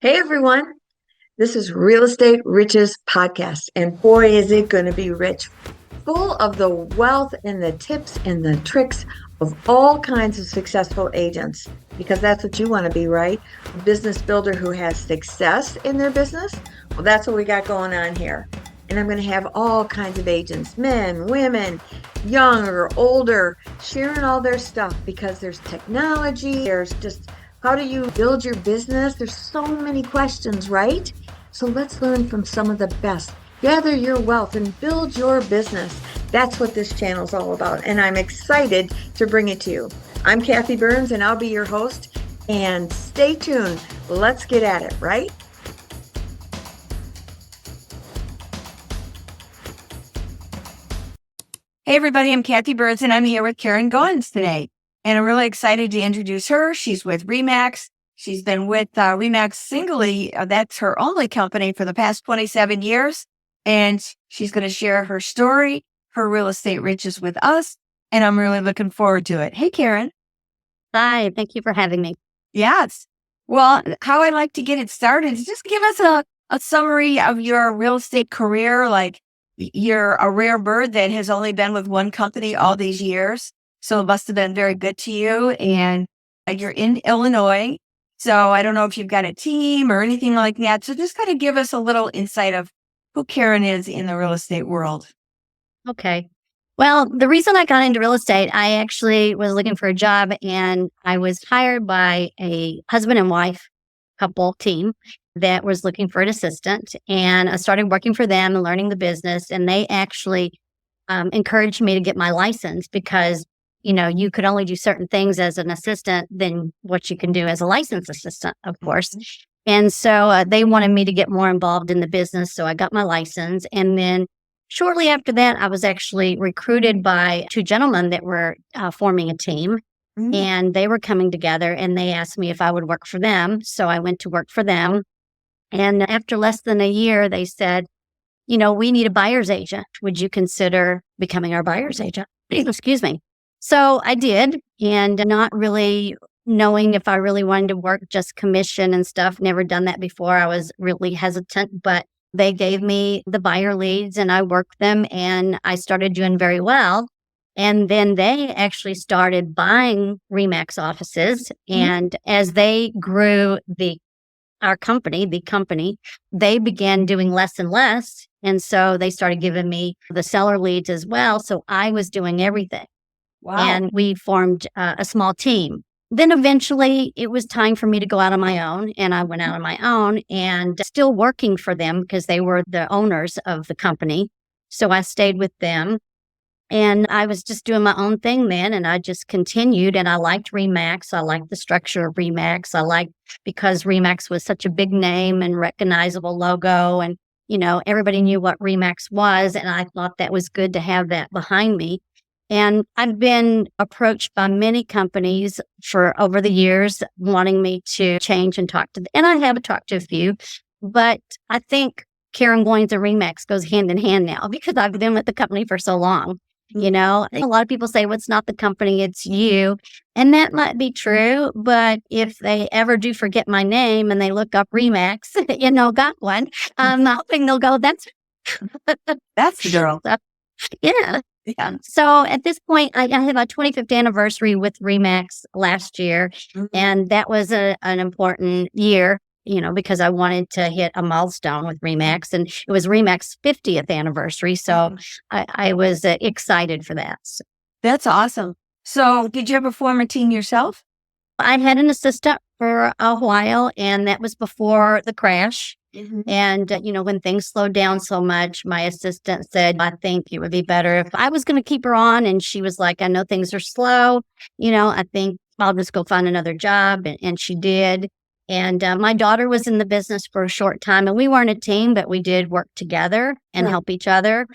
Hey everyone, this is Real Estate Riches Podcast, and boy, is it going to be rich, full of the wealth and the tips and the tricks of all kinds of successful agents, because that's what you want to be, right? A business builder who has success in their business. Well, that's what we got going on here. And I'm going to have all kinds of agents, men, women, young or older, sharing all their stuff because there's technology, there's just how do you build your business? There's so many questions, right? So let's learn from some of the best. Gather your wealth and build your business. That's what this channel is all about. And I'm excited to bring it to you. I'm Kathy Byrnes and I'll be your host. And stay tuned. Let's get at it, right? Hey everybody, I'm Kathy Byrnes and I'm here with Karen Goins today. And I'm really excited to introduce her. She's with RE/MAX. She's been with RE/MAX singly. That's her only company for the past 27 years. And she's going to share her story, her real estate riches with us. And I'm really looking forward to it. Hey, Karen. Hi, thank you for having me. Yes. Well, how I like to get it started is just give us a summary of your real estate career. Like, you're a rare bird that has only been with one company all these years. So it must have been very good to you. And you're in Illinois. So I don't know if you've got a team or anything like that. So just kind of give us a little insight of who Karen is in the real estate world. Okay. Well, the reason I got into real estate, I actually was looking for a job and I was hired by a husband and wife couple team that was looking for an assistant. And I started working for them and learning the business. And they actually encouraged me to get my license because, you could only do certain things as an assistant than what you can do as a licensed assistant, of course. And so they wanted me to get more involved in the business. So I got my license. And then shortly after that, I was actually recruited by two gentlemen that were forming a team. And they were coming together and they asked me if I would work for them. So I went to work for them. And after less than a year, they said, we need a buyer's agent. Would you consider becoming our buyer's agent? Excuse me. So I did, and not really knowing if I really wanted to work just commission and stuff. Never done that before. I was really hesitant, but they gave me the buyer leads and I worked them and I started doing very well. And then they actually started buying RE/MAX offices. And as they grew our company, they began doing less and less. And so they started giving me the seller leads as well. So I was doing everything. Wow. And we formed a small team. Then eventually it was time for me to go out on my own. And I went out on my own and still working for them because they were the owners of the company. So I stayed with them. And I was just doing my own thing then, and I just continued, and I liked RE/MAX. I liked the structure of RE/MAX. I liked because RE/MAX was such a big name and recognizable logo, and, everybody knew what RE/MAX was, and I thought that was good to have that behind me. And I've been approached by many companies for over the years wanting me to change and talk to them, and I have talked to a few, but I think Karen Goins and RE/MAX goes hand in hand now because I've been with the company for so long. A lot of people say, well, it's not the company, it's you. And that might be true. But if they ever do forget my name and they look up RE/MAX, got one, I'm hoping they'll go, that's the girl. Yeah. Yeah. So at this point, I had my 25th anniversary with RE/MAX last year. And that was an important year, because I wanted to hit a milestone with RE/MAX. And it was RE/MAX 50th anniversary. So I was excited for that. That's awesome. So did you ever form a team yourself? I had an assistant for a while, and that was before the crash. And, when things slowed down so much, my assistant said, I think it would be better if I was going to keep her on. And she was like, I know things are slow. I think I'll just go find another job. And she did. And my daughter was in the business for a short time, and we weren't a team, but we did work together and help each other.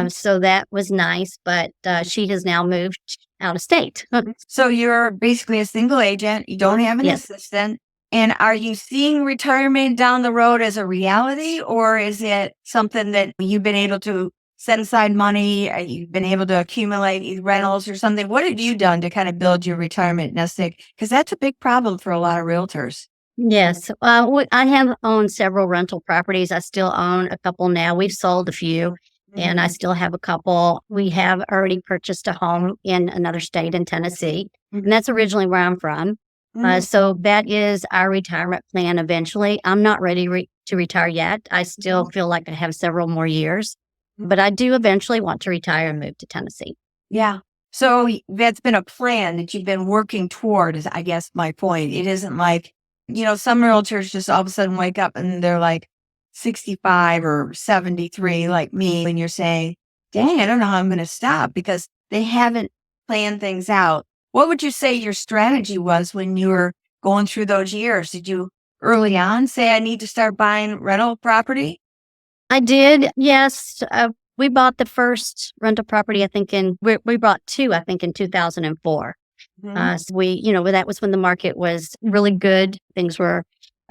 So that was nice. But she has now moved out of state. So you're basically a single agent. You don't have an assistant. And are you seeing retirement down the road as a reality, or is it something that you've been able to set aside money? You've been able to accumulate rentals or something? What have you done to kind of build your retirement nest egg? Because that's a big problem for a lot of realtors. Yes. I have owned several rental properties. I still own a couple now. We've sold a few, and I still have a couple. We have already purchased a home in another state in Tennessee, and that's originally where I'm from. Mhm. So that is our retirement plan eventually. I'm not ready to retire yet. I still feel like I have several more years, but I do eventually want to retire and move to Tennessee. Yeah. So that's been a plan that you've been working toward, is I guess my point. It isn't like, some realtors just all of a sudden wake up and they're like 65 or 73, like me, and you're saying, dang, I don't know how I'm going to stop because they haven't planned things out. What would you say your strategy was when you were going through those years? Did you early on say, I need to start buying rental property? I did, yes. We bought the first rental property, I think, we bought two, I think, in 2004. Mhm. So that was when the market was really good. Things were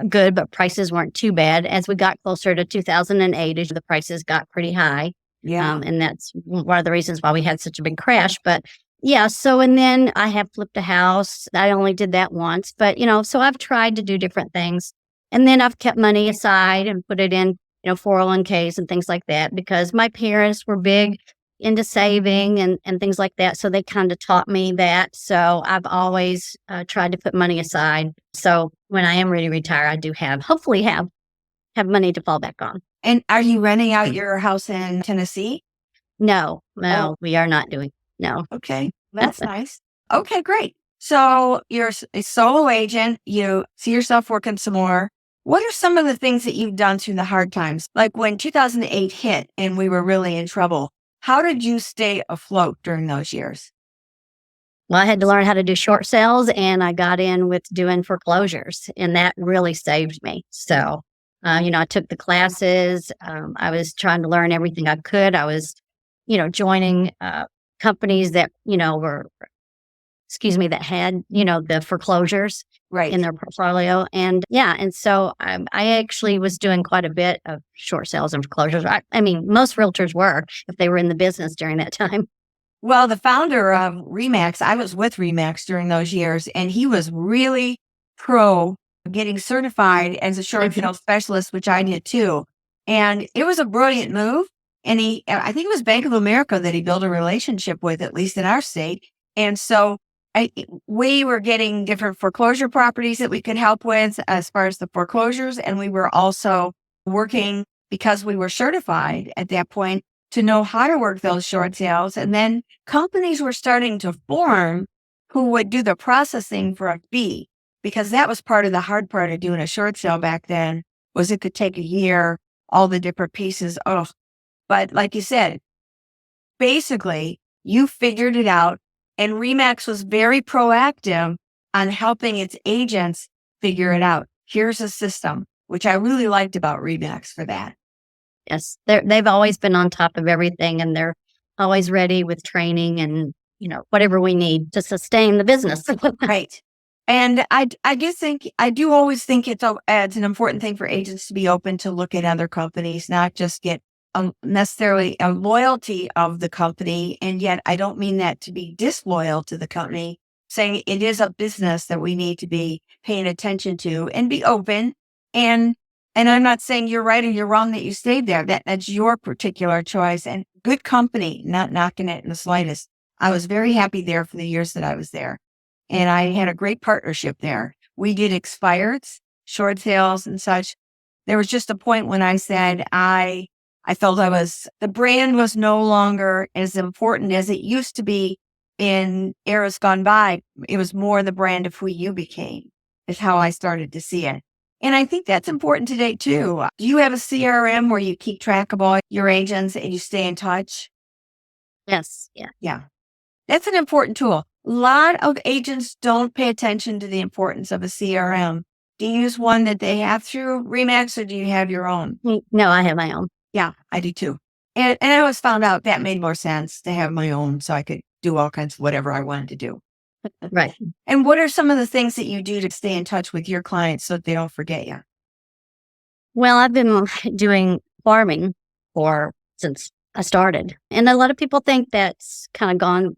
good, but prices weren't too bad. As we got closer to 2008, the prices got pretty high. Yeah. And that's one of the reasons why we had such a big crash. But yeah, so, and then I have flipped a house. I only did that once, but, so I've tried to do different things. And then I've kept money aside and put it in, 401ks and things like that, because my parents were big into saving and things like that. So they kind of taught me that. So I've always tried to put money aside. So when I am ready to retire, I do hopefully have money to fall back on. And are you renting out your house in Tennessee? No, Oh, no, we are not doing. No. okay. That's nice. Okay, great. So you're a solo agent. You see yourself working some more. What are some of the things that you've done through the hard times? Like when 2008 hit and we were really in trouble, how did you stay afloat during those years? Well, I had to learn how to do short sales, and I got in with doing foreclosures, and that really saved me. So, I took the classes. I was trying to learn everything I could. I was, joining companies that, that had, the foreclosures in Right. their portfolio. And yeah, and so I actually was doing quite a bit of short sales and foreclosures. I mean, most realtors were if they were in the business during that time. Well, the founder of Remax, I was with Remax during those years, and he was really pro getting certified as a short sale specialist, which I did too. And it was a brilliant move. And I think it was Bank of America that he built a relationship with, at least in our state. And so we were getting different foreclosure properties that we could help with as far as the foreclosures. And we were also working, because we were certified at that point, to know how to work those short sales. And then companies were starting to form who would do the processing for a fee, because that was part of the hard part of doing a short sale back then, was it could take a year, all the different pieces. Oh, but like you said, basically you figured it out, and Remax was very proactive on helping its agents figure it out. Here's a system, which I really liked about Remax for that. Yes, they've always been on top of everything, and they're always ready with training and, whatever we need to sustain the business. Right. And I do always think it's an important thing for agents to be open to look at other companies, not just get necessarily a loyalty of the company. And yet I don't mean that to be disloyal to the company, saying it is a business that we need to be paying attention to and be open. And I'm not saying you're right or you're wrong that you stayed there. That's your particular choice, and good company, not knocking it in the slightest. I was very happy there for the years that I was there. And I had a great partnership there. We did expireds, short sales and such. There was just a point when I said, I felt the brand was no longer as important as it used to be in eras gone by. It was more the brand of who you became, is how I started to see it. And I think that's important today too. Do you have a CRM where you keep track of all your agents and you stay in touch? Yes, yeah. Yeah. That's an important tool. A lot of agents don't pay attention to the importance of a CRM. Do you use one that they have through Remax, or do you have your own? No, I have my own. Yeah, I do too. And I always found out that made more sense to have my own, so I could do all kinds of whatever I wanted to do. Right. And what are some of the things that you do to stay in touch with your clients so that they don't forget you? Well, I've been doing farming since I started. And a lot of people think that's kind of gone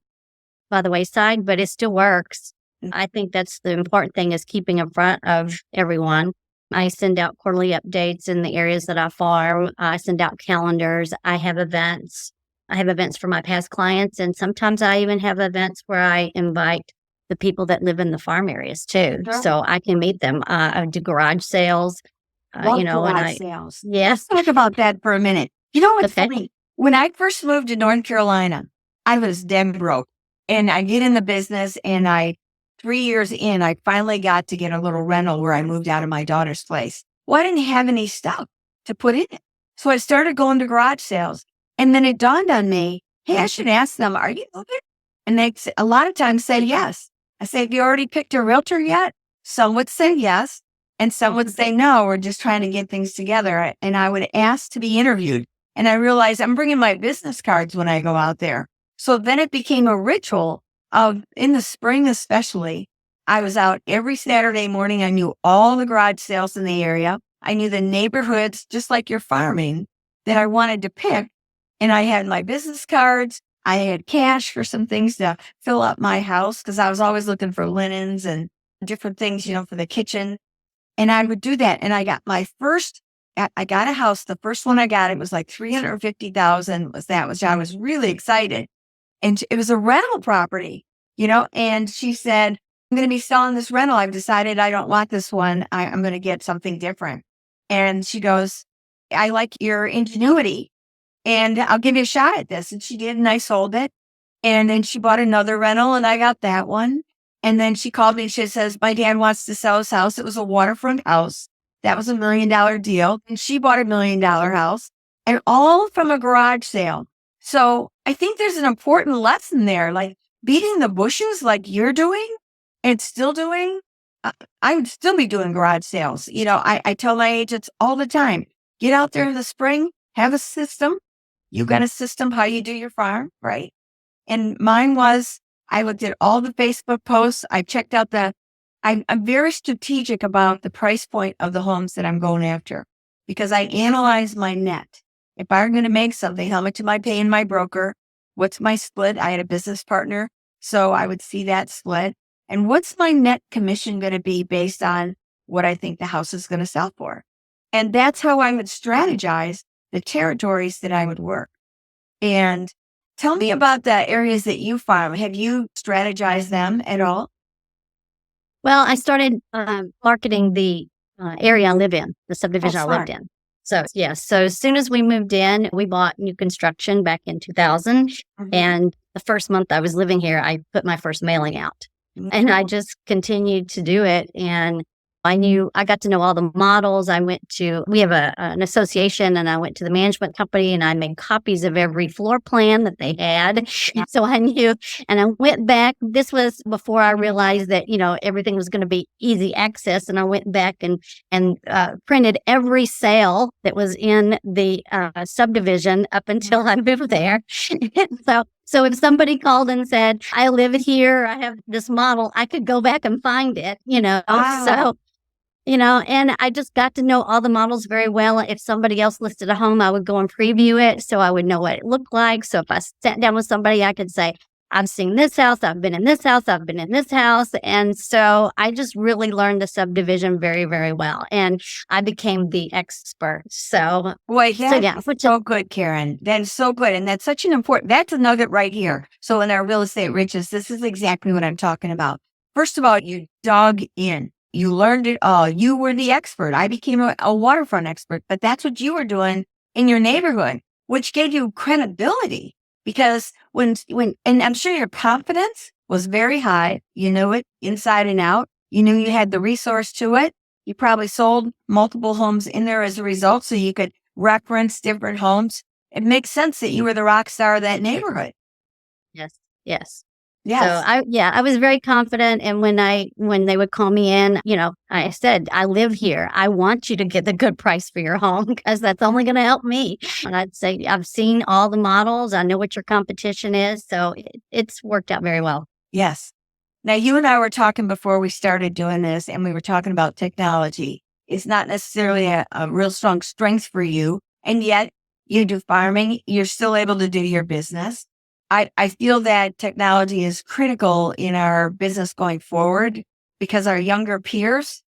by the wayside, but it still works. I think that's the important thing is keeping in front of everyone. I send out quarterly updates in the areas that I farm. I send out calendars. I have events. I have events for my past clients. And sometimes I even have events where I invite the people that live in the farm areas too. Sure. So I can meet them. I do garage sales, Love and garage sales. yes. Let's talk about that for a minute. You know what's Okay. funny? When I first moved to North Carolina, I was dead broke. And I get in the business and 3 years in, I finally got to get a little rental where I moved out of my daughter's place. Well, I didn't have any stuff to put in it. So I started going to garage sales. And then it dawned on me, hey, I should ask them, are you moving? And they a lot of times say yes. I say, have you already picked a realtor yet? Some would say yes. And some would say, no, we're just trying to get things together. And I would ask to be interviewed. And I realized I'm bringing my business cards when I go out there. So then it became a ritual of, in the spring especially, I was out every Saturday morning. I knew all the garage sales in the area. I knew the neighborhoods, just like you're farming, that I wanted to pick. And I had my business cards. I had cash for some things to fill up my house because I was always looking for linens and different things, for the kitchen. And I would do that. And I got I got a house. The first one I got, it was like $350,000 which I was really excited. And it was a rental property, and she said, I'm going to be selling this rental. I've decided I don't want this one. I'm going to get something different. And she goes, I like your ingenuity and I'll give you a shot at this. And she did. And I sold it. And then she bought another rental and I got that one. And then she called me and she says, my dad wants to sell his house. It was a waterfront house. That was $1 million deal. And she bought $1 million house, and all from a garage sale. So I think there's an important lesson there, like beating the bushes like you're doing and still doing. I would still be doing garage sales. I tell my agents all the time, get out there in the spring, have a system. You got a system how you do your farm, right? And mine was, I looked at all the Facebook posts. I checked out I'm very strategic about the price point of the homes that I'm going after because I analyze my net. If I'm going to make something, how much am I paying my broker? What's my split? I had a business partner, so I would see that split. And what's my net commission going to be based on what I think the house is going to sell for? And that's how I would strategize the territories that I would work. And tell me about the areas that you farm. Have you strategized them at all? Well, I started marketing the area I live in, the subdivision I lived in. So, yes. So as soon as we moved in, we bought new construction back in 2000. Mhm. And the first month I was living here, I put my first mailing out. And I just continued to do it. And I got to know all the models. We have an association, and I went to the management company and I made copies of every floor plan that they had. So I knew, and I went back. This was before I realized that, everything was going to be easy access. And I went back and printed every sale that was in the subdivision up until I moved there. So if somebody called and said, I live here, I have this model, I could go back and find it, Wow. So, and I just got to know all the models very well. If somebody else listed a home, I would go and preview it so I would know what it looked like. So if I sat down with somebody, I could say, I've seen this house, I've been in this house, I've been in this house. And so I just really learned the subdivision very, very well. And I became the expert. So, Which so good, Karen. That is so good. And that's such an that's a nugget right here. So in our real estate riches, this is exactly what I'm talking about. First of all, you dug in. You learned it all. You were the expert. I became a waterfront expert, but that's what you were doing in your neighborhood, which gave you credibility. Because and I'm sure your confidence was very high. You knew it inside and out. You knew you had the resource to it. You probably sold multiple homes in there as a result, so you could reference different homes. It makes sense that you were the rock star of that neighborhood. Yes. Yes. So I was very confident. And when they would call me in, I said, I live here. I want you to get the good price for your home because that's only going to help me. And I'd say, I've seen all the models. I know what your competition is. So it's worked out very well. Yes. Now, you and I were talking before we started doing this, and we were talking about technology. It's not necessarily a real strong strength for you. And yet you do farming. You're still able to do your business. I feel that technology is critical in our business going forward because our younger peers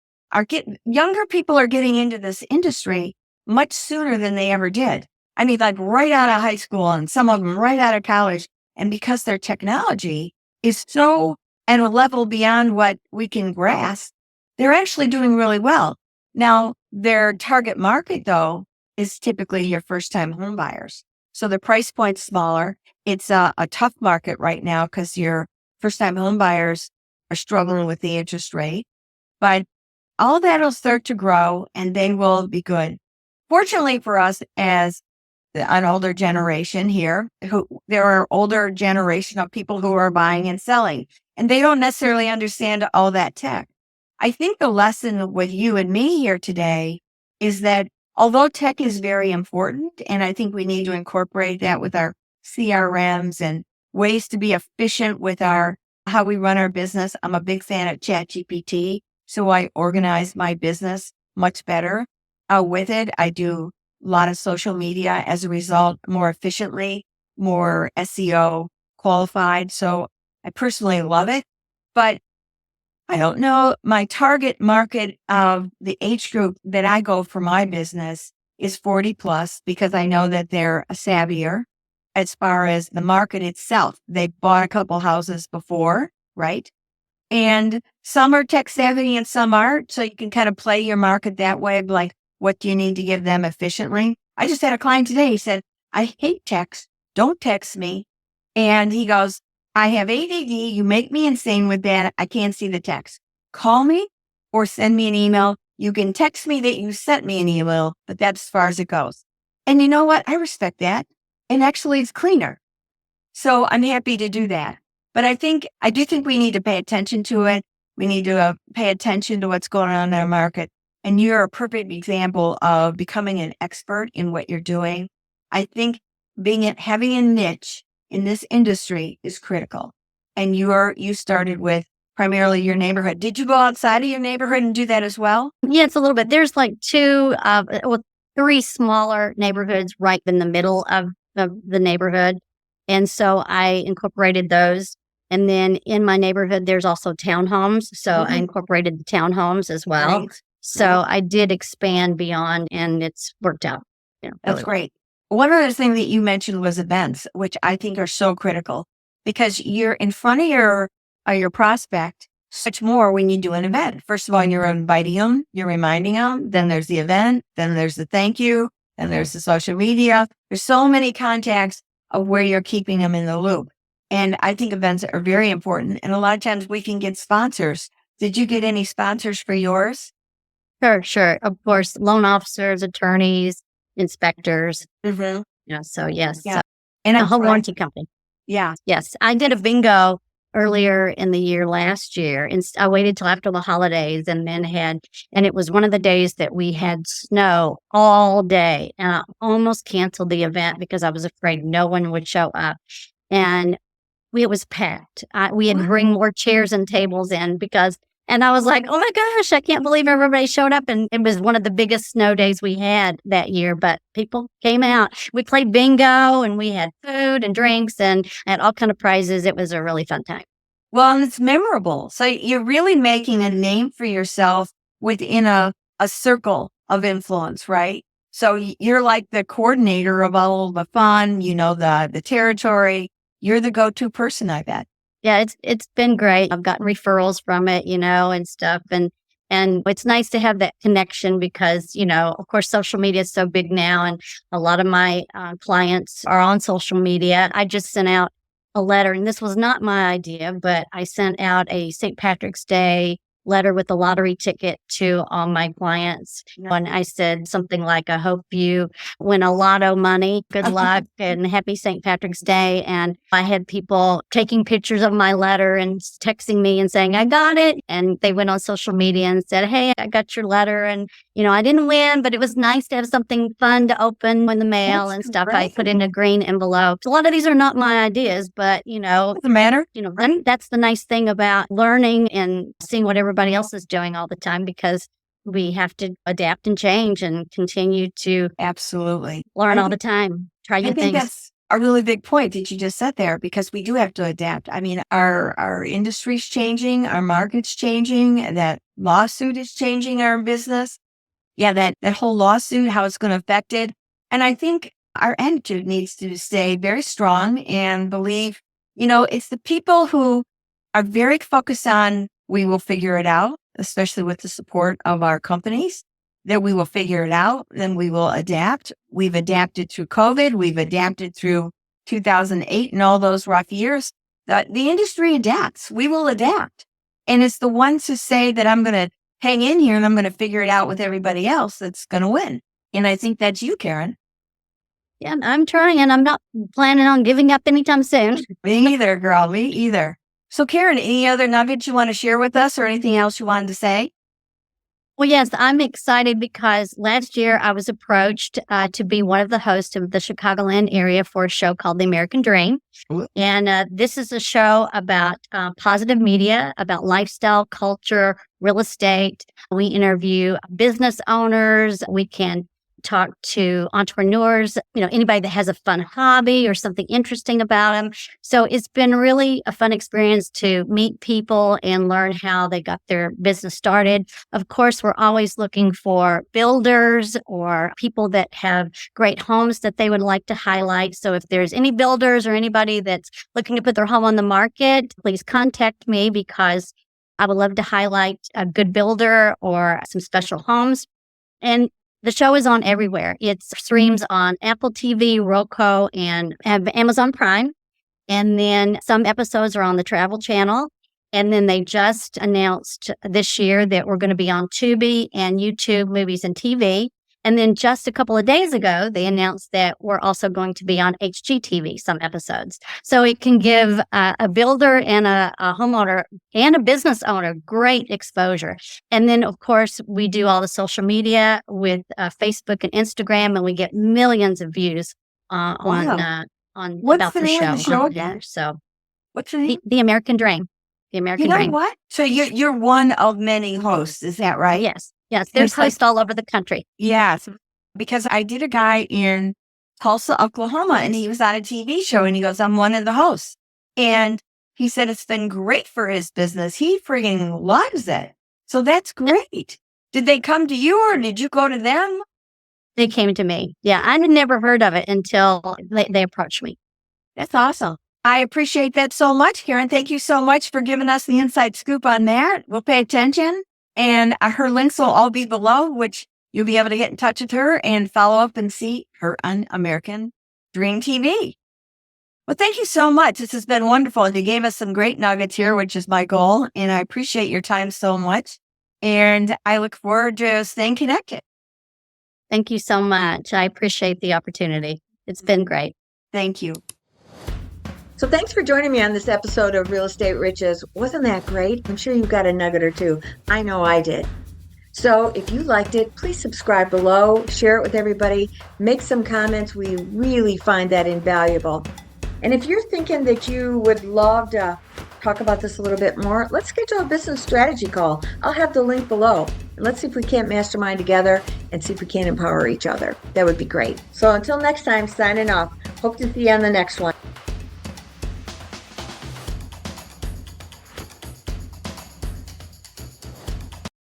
younger people are getting into this industry much sooner than they ever did. I mean, like right out of high school and some of them right out of college. And because their technology is so at a level beyond what we can grasp, they're actually doing really well. Now, their target market, though, is typically your first-time home buyers. So the price point's smaller. It's a tough market right now because your first-time home buyers are struggling with the interest rate. But all that will start to grow and they will be good. Fortunately for us as an older generation here, there are older generation of people who are buying and selling, and they don't necessarily understand all that tech. I think the lesson with you and me here today is that although tech is very important, and I think we need to incorporate that with our CRMs and ways to be efficient with how we run our business. I'm a big fan of ChatGPT, so I organize my business much better with it. I do a lot of social media as a result, more efficiently, more SEO qualified. So I personally love it, but I don't know. My target market of the age group that I go for my business is 40 plus because I know that they're savvier as far as the market itself. They bought a couple houses before, right? And some are tech savvy and some aren't. So you can kind of play your market that way. Like, what do you need to give them efficiently? I just had a client today. He said, I hate text. Don't text me. And he goes, I have ADD. You make me insane with that. I can't see the text. Call me or send me an email. You can text me that you sent me an email, but that's as far as it goes. And you know what? I respect that. And actually, it's cleaner. So I'm happy to do that. But I do think we need to pay attention to it. We need to pay attention to what's going on in our market. And you're a perfect example of becoming an expert in what you're doing. I think having a niche in this industry is critical. And you started with primarily your neighborhood. Did you go outside of your neighborhood and do that as well? Yeah, it's a little bit. There's like three smaller neighborhoods right in the middle of the neighborhood. And so I incorporated those. And then in my neighborhood, there's also townhomes. So I incorporated the townhomes as well. Right. So I did expand beyond and it's worked out. That's really great. One other thing that you mentioned was events, which I think are so critical because you're in front of your prospect much more when you do an event. First of all, you're inviting them, you're reminding them, then there's the event, then there's the thank you, then there's the social media. There's so many contacts of where you're keeping them in the loop. And I think events are very important. And a lot of times we can get sponsors. Did you get any sponsors for yours? Sure. Of course, loan officers, attorneys, inspectors. Mm-hmm. So yes. Yeah. So, And a home warranty company. Yeah. Yes. I did a bingo earlier in the year last year. And I waited till after the holidays and then and it was one of the days that we had snow all day. And I almost canceled the event because I was afraid no one would show up. And it was packed. We had to bring more chairs and tables in and I was like, oh my gosh, I can't believe everybody showed up. And it was one of the biggest snow days we had that year, but people came out. We played bingo and we had food and drinks and had all kind of prizes. It was a really fun time. Well, and it's memorable. So you're really making a name for yourself within a circle of influence, right? So you're like the coordinator of all the fun, the territory. You're the go-to person, I bet. Yeah, it's been great. I've gotten referrals from it, and stuff. And it's nice to have that connection because, of course, social media is so big now. And a lot of my clients are on social media. I just sent out a letter, and this was not my idea, but I sent out a St. Patrick's Day letter with a lottery ticket to all my clients. And I said something like, I hope you win a lotto money. Good luck and happy St. Patrick's Day. And I had people taking pictures of my letter and texting me and saying, I got it. And they went on social media and said, hey, I got your letter. And, I didn't win, but it was nice to have something fun to open in the mail. That's and stuff. Great. I put in a green envelope. A lot of these are not my ideas, but, doesn't matter. That's the nice thing about learning and seeing what everybody else is doing all the time because we have to adapt and change and continue to absolutely learn all the time. Try new things. a really big point that you just said there, because we do have to adapt. I mean, our industry's changing, our market's changing, that lawsuit is changing our business. Yeah, that whole lawsuit, how it's going to affect it. And I think our attitude needs to stay very strong and believe, it's the people who are very focused on, we will figure it out, especially with the support of our companies, that we will figure it out, then we will adapt. We've adapted through COVID. We've adapted through 2008 and all those rough years. The industry adapts. We will adapt. And it's the ones who say that I'm going to hang in here and I'm going to figure it out with everybody else that's going to win. And I think that's you, Karen. Yeah, I'm trying, and I'm not planning on giving up anytime soon. Me either, girl. Me either. So, Karen, any other nuggets you want to share with us or anything else you wanted to say? Well, yes, I'm excited because last year I was approached to be one of the hosts of the Chicagoland area for a show called The American Dream. Ooh. And this is a show about positive media, about lifestyle, culture, real estate. We interview business owners. We can talk to entrepreneurs, anybody that has a fun hobby or something interesting about them. So it's been really a fun experience to meet people and learn how they got their business started. Of course, we're always looking for builders or people that have great homes that they would like to highlight. So if there's any builders or anybody that's looking to put their home on the market, please contact me, because I would love to highlight a good builder or some special homes. And the show is on everywhere. It streams on Apple TV, Roku, and Amazon Prime. And then some episodes are on the Travel Channel. And then they just announced this year that we're going to be on Tubi and YouTube Movies and TV. And then just a couple of days ago, they announced that we're also going to be on HGTV, some episodes. So it can give a builder and a homeowner and a business owner great exposure. And then, of course, we do all the social media with Facebook and Instagram, and we get millions of views on What's about the the name show. of the show on again? there. So What's the name? the American Dream. The American Dream. What? So you're one of many hosts, is that right? Yes. There's hosts all over the country. Yes, because I did a guy in Tulsa, Oklahoma, and he was on a TV show, and he goes, I'm one of the hosts. And he said it's been great for his business. He freaking loves it. So that's great. Did they come to you, or did you go to them? They came to me. Yeah, I had never heard of it until they approached me. That's awesome. I appreciate that so much, Karen. Thank you so much for giving us the inside scoop on that. We'll pay attention. And her links will all be below, which you'll be able to get in touch with her and follow up and see her on American Dream TV. Well, thank you so much. This has been wonderful. And you gave us some great nuggets here, which is my goal. And I appreciate your time so much. And I look forward to staying connected. Thank you so much. I appreciate the opportunity. It's been great. Thank you. So thanks for joining me on this episode of Real Estate Riches. Wasn't that great? I'm sure you got a nugget or two. I know I did. So if you liked it, please subscribe below, share it with everybody, make some comments. We really find that invaluable. And if you're thinking that you would love to talk about this a little bit more, let's schedule a business strategy call. I'll have the link below. And let's see if we can't mastermind together and see if we can empower each other. That would be great. So until next time, signing off. Hope to see you on the next one.